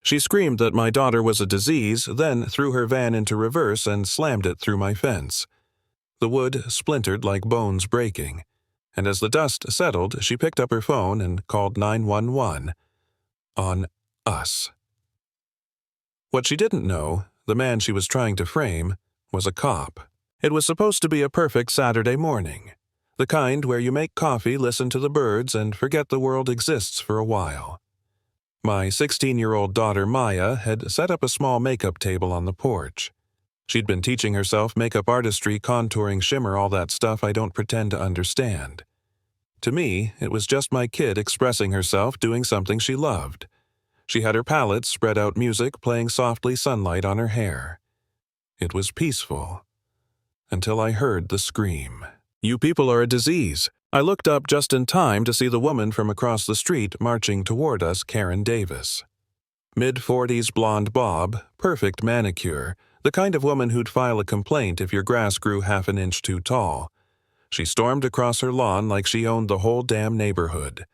She screamed that my daughter was a disease, then threw her van into reverse and slammed it through my fence. The wood splintered like bones breaking, and as the dust settled, she picked up her phone and called 911 on us. What she didn't know, the man she was trying to frame, was a cop. It was supposed to be a perfect Saturday morning, the kind where you make coffee, listen to the birds, and forget the world exists for a while. My 16-year-old daughter Maya had set up a small makeup table on the porch. She'd been teaching herself makeup artistry, contouring, shimmer, all that stuff I don't pretend to understand. To me, it was just my kid expressing herself, doing something she loved. She had her palette, spread out music, playing softly, sunlight on her hair. It was peaceful. Until I heard the scream. "You people are a disease." I looked up just in time to see the woman from across the street marching toward us, Karen Davis. Mid-40s blonde bob, perfect manicure, the kind of woman who'd file a complaint if your grass grew half an inch too tall. She stormed across her lawn like she owned the whole damn neighborhood.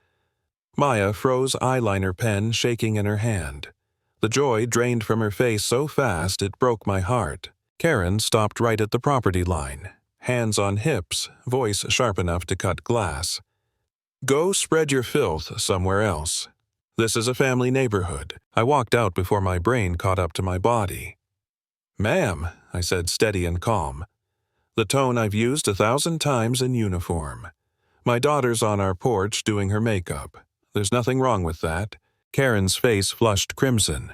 Maya froze eyeliner pen shaking in her hand. The joy drained from her face so fast it broke my heart. Karen stopped right at the property line, hands on hips, voice sharp enough to cut glass. "Go spread your filth somewhere else. This is a family neighborhood." I walked out before my brain caught up to my body. "Ma'am," I said, steady and calm. The tone I've used 1,000 times in uniform. "My daughter's on our porch doing her makeup. There's nothing wrong with that." Karen's face flushed crimson.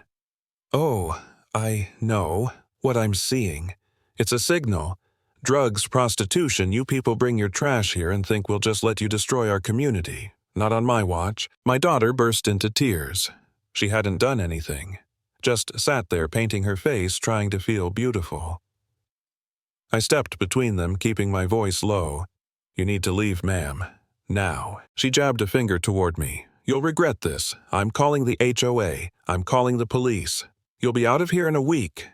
"Oh, I know what I'm seeing. It's a signal. Drugs, prostitution, you people bring your trash here and think we'll just let you destroy our community. Not on my watch." My daughter burst into tears. She hadn't done anything. Just sat there painting her face, trying to feel beautiful. I stepped between them, keeping my voice low. "You need to leave, ma'am. Now." She jabbed a finger toward me. "You'll regret this. I'm calling the HOA. I'm calling the police. You'll be out of here in a week."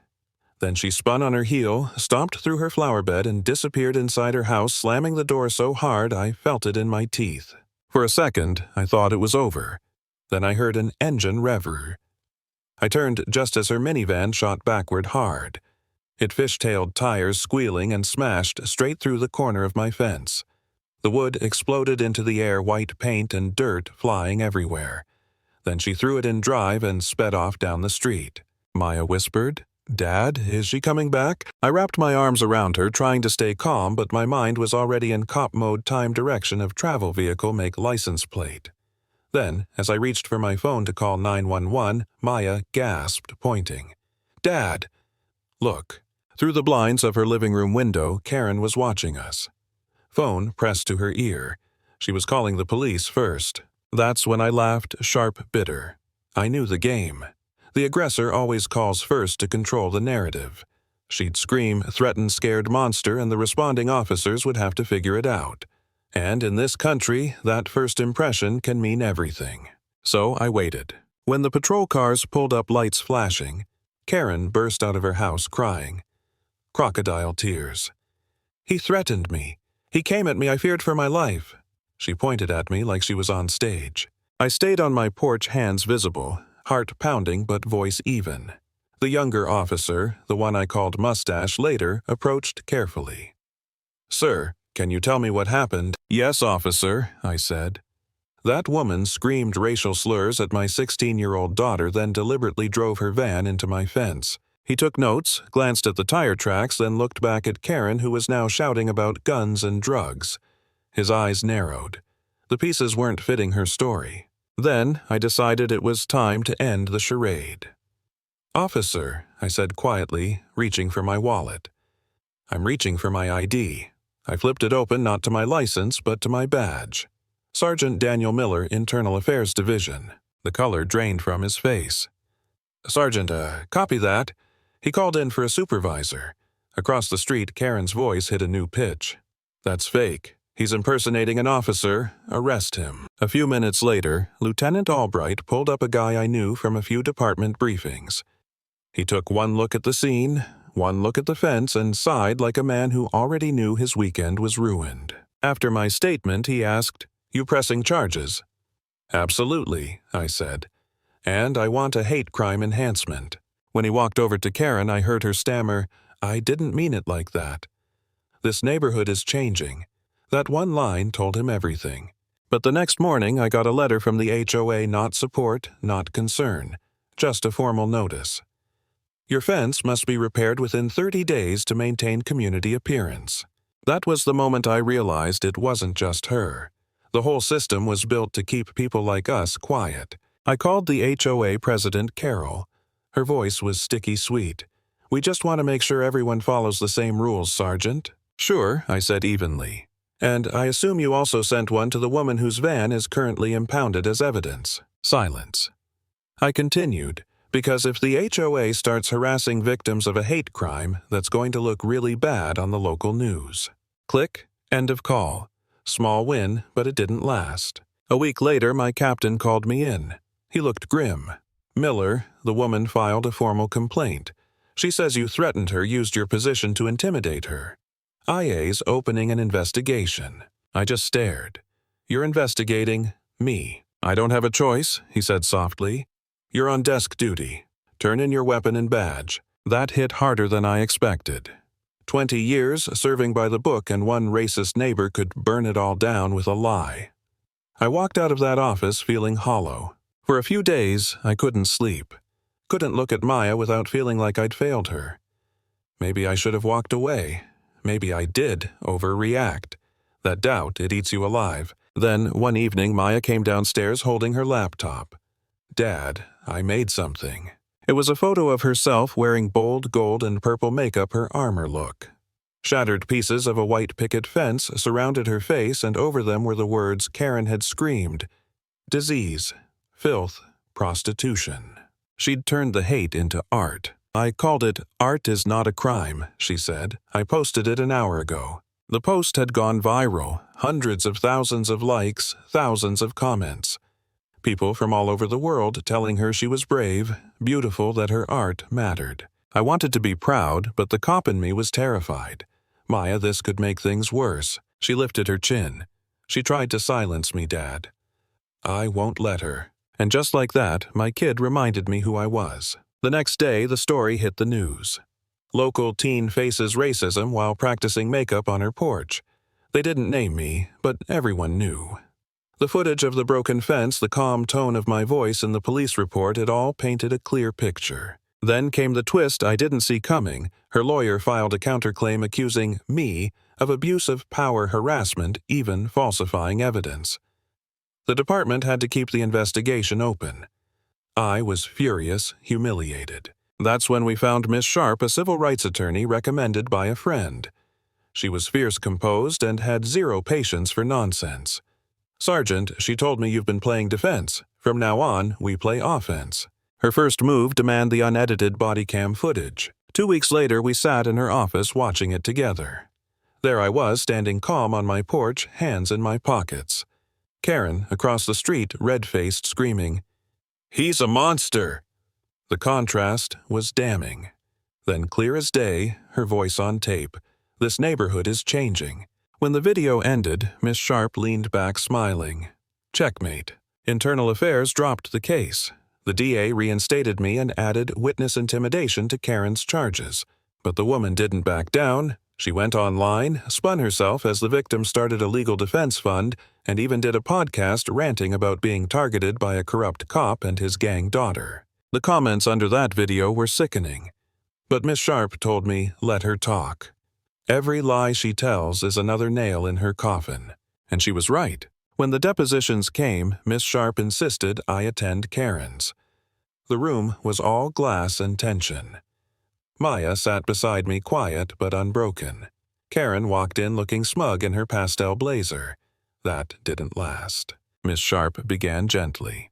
Then she spun on her heel, stomped through her flower bed, and disappeared inside her house, slamming the door so hard I felt it in my teeth. For a second, I thought it was over. Then I heard an engine rev. I turned just as her minivan shot backward hard. It fishtailed tires squealing and smashed straight through the corner of my fence. The wood exploded into the air, white paint and dirt flying everywhere. Then she threw it in drive and sped off down the street. Maya whispered, "Dad, is she coming back?" I wrapped my arms around her, trying to stay calm, but my mind was already in cop mode, time direction of travel vehicle, make license plate. Then, as I reached for my phone to call 911, Maya gasped, pointing. "Dad!" Look. Through the blinds of her living room window, Karen was watching us. Phone pressed to her ear. She was calling the police first. That's when I laughed, sharp, bitter. I knew the game. The aggressor always calls first to control the narrative. She'd scream, threaten, scared monster, and the responding officers would have to figure it out. And in this country, that first impression can mean everything. So I waited. When the patrol cars pulled up, lights flashing, Karen burst out of her house crying. Crocodile tears. "He threatened me. He came at me. I feared for my life." She pointed at me like she was on stage. I stayed on my porch, hands visible, heart pounding but voice even. The younger officer, the one I called Mustache later, approached carefully. "Sir, can you tell me what happened?" "Yes, officer," I said. "That woman screamed racial slurs at my 16-year-old daughter, then deliberately drove her van into my fence." He took notes, glanced at the tire tracks, then looked back at Karen, who was now shouting about guns and drugs. His eyes narrowed. The pieces weren't fitting her story. Then I decided it was time to end the charade. "Officer," I said quietly, reaching for my wallet. "I'm reaching for my ID." I flipped it open, not to my license, but to my badge. Sergeant Daniel Miller, Internal Affairs Division. The color drained from his face. "Sergeant, copy that." He called in for a supervisor. Across the street, Karen's voice hit a new pitch. "That's fake. He's impersonating an officer. Arrest him." A few minutes later, Lieutenant Albright pulled up a guy I knew from a few department briefings. He took one look at the scene, one look at the fence, and sighed like a man who already knew his weekend was ruined. After my statement, he asked, "You pressing charges?" "Absolutely," I said. And I want a hate crime enhancement. When he walked over to Karen, I heard her stammer, "I didn't mean it like that." This neighborhood is changing. That one line told him everything. But the next morning, I got a letter from the HOA, not support, not concern, just a formal notice. Your fence must be repaired within 30 days to maintain community appearance. That was the moment I realized it wasn't just her. The whole system was built to keep people like us quiet. I called the HOA president, Carol. Her voice was sticky sweet. "We just want to make sure everyone follows the same rules, Sergeant." "Sure," I said evenly. "And I assume you also sent one to the woman whose van is currently impounded as evidence." Silence. I continued, because if the HOA starts harassing victims of a hate crime, that's going to look really bad on the local news. Click, end of call. Small win, but it didn't last. A week later, my captain called me in. He looked grim. "Miller, the woman filed a formal complaint. She says you threatened her, used your position to intimidate her. IA's opening an investigation." I just stared. "You're investigating me." "I don't have a choice," he said softly. "You're on desk duty. Turn in your weapon and badge." That hit harder than I expected. 20 years serving by the book, and one racist neighbor could burn it all down with a lie. I walked out of that office feeling hollow. For a few days, I couldn't sleep. Couldn't look at Maya without feeling like I'd failed her. Maybe I should have walked away. Maybe I did overreact. That doubt, it eats you alive. Then, one evening, Maya came downstairs holding her laptop. "Dad, I made something." It was a photo of herself wearing bold gold and purple makeup, her armor look. Shattered pieces of a white picket fence surrounded her face, and over them were the words Karen had screamed: disease, filth, prostitution. She'd turned the hate into art. "I called it Art is Not a Crime," she said. "I posted it an hour ago." The post had gone viral, hundreds of thousands of likes, thousands of comments. People from all over the world telling her she was brave, beautiful, that her art mattered. I wanted to be proud, but the cop in me was terrified. "Maya, this could make things worse." She lifted her chin. "She tried to silence me, Dad." "I won't let her." And just like that, my kid reminded me who I was. The next day, the story hit the news. Local teen faces racism while practicing makeup on her porch. They didn't name me, but everyone knew. The footage of the broken fence, the calm tone of my voice in the police report, it all painted a clear picture. Then came the twist I didn't see coming. Her lawyer filed a counterclaim accusing me of abuse of power, harassment, even falsifying evidence. The department had to keep the investigation open. I was furious, humiliated. That's when we found Miss Sharp, a civil rights attorney recommended by a friend. She was fierce composed and had zero patience for nonsense. "Sergeant," she told me, "you've been playing defense. From now on, we play offense." Her first move, demand the unedited body cam footage. 2 weeks later, we sat in her office watching it together. There I was, standing calm on my porch, hands in my pockets. Karen, across the street, red-faced, screaming, "He's a monster!" The contrast was damning. Then, clear as day, her voice on tape, "This neighborhood is changing." When the video ended, Miss Sharp leaned back smiling. Checkmate. Internal Affairs dropped the case. The DA reinstated me and added witness intimidation to Karen's charges. But the woman didn't back down. She went online, spun herself as the victim, started a legal defense fund, and even did a podcast ranting about being targeted by a corrupt cop and his gang daughter. The comments under that video were sickening. But Miss Sharp told me, let her talk. Every lie she tells is another nail in her coffin. And she was right. When the depositions came, Miss Sharp insisted I attend Karen's. The room was all glass and tension. Maya sat beside me, quiet but unbroken. Karen walked in looking smug in her pastel blazer. That didn't last. Miss Sharp began gently.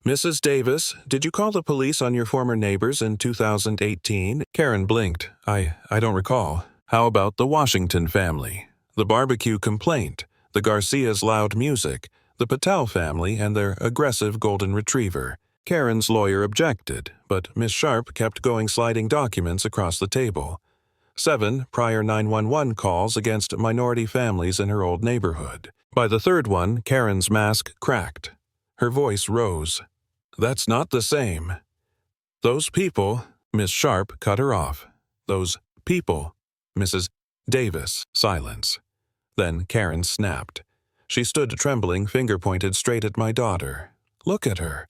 "Mrs. Davis, did you call the police on your former neighbors in 2018? Karen blinked. I don't recall. "How about the Washington family? The barbecue complaint? The Garcia's loud music? The Patel family and their aggressive golden retriever?" Karen's lawyer objected, but Miss Sharp kept going, sliding documents across the table. 7 prior 911 calls against minority families in her old neighborhood. By the third one, Karen's mask cracked. Her voice rose. That's not the same. Those people, Miss Sharp cut her off. Those people, Mrs. Davis, silence. Then Karen snapped. She stood trembling, finger pointed straight at my daughter. Look at her.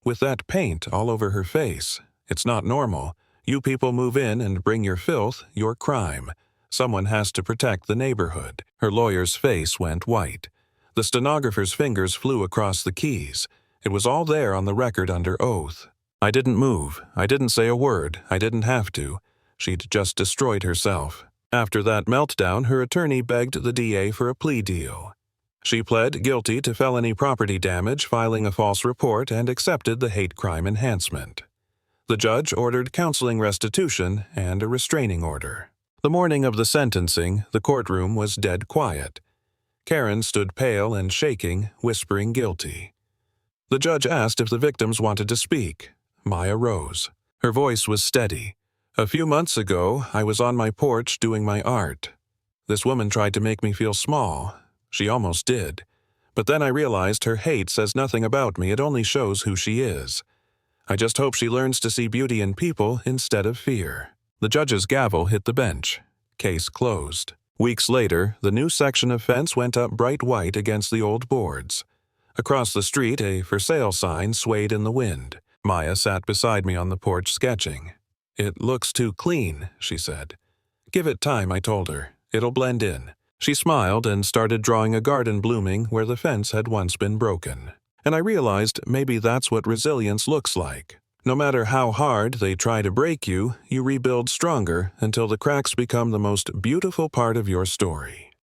With that paint all over her face. It's not normal. You people move in and bring your filth, your crime. Someone has to protect the neighborhood. Her lawyer's face went white. The stenographer's fingers flew across the keys. It was all there on the record under oath. I didn't move. I didn't say a word. I didn't have to. She'd just destroyed herself. After that meltdown, her attorney begged the DA for a plea deal. She pled guilty to felony property damage, filing a false report, and accepted the hate crime enhancement. The judge ordered counseling restitution and a restraining order. The morning of the sentencing, the courtroom was dead quiet. Karen stood pale and shaking, whispering guilty. The judge asked if the victims wanted to speak. Maya rose. Her voice was steady. A few months ago, I was on my porch doing my art. This woman tried to make me feel small. She almost did. But then I realized her hate says nothing about me, it only shows who she is. I just hope she learns to see beauty in people instead of fear. The judge's gavel hit the bench. Case closed. Weeks later, the new section of fence went up bright white against the old boards. Across the street, a for sale sign swayed in the wind. Maya sat beside me on the porch sketching. It looks too clean, she said. Give it time, I told her. It'll blend in. She smiled and started drawing a garden blooming where the fence had once been broken. And I realized maybe that's what resilience looks like. No matter how hard they try to break you, you rebuild stronger until the cracks become the most beautiful part of your story.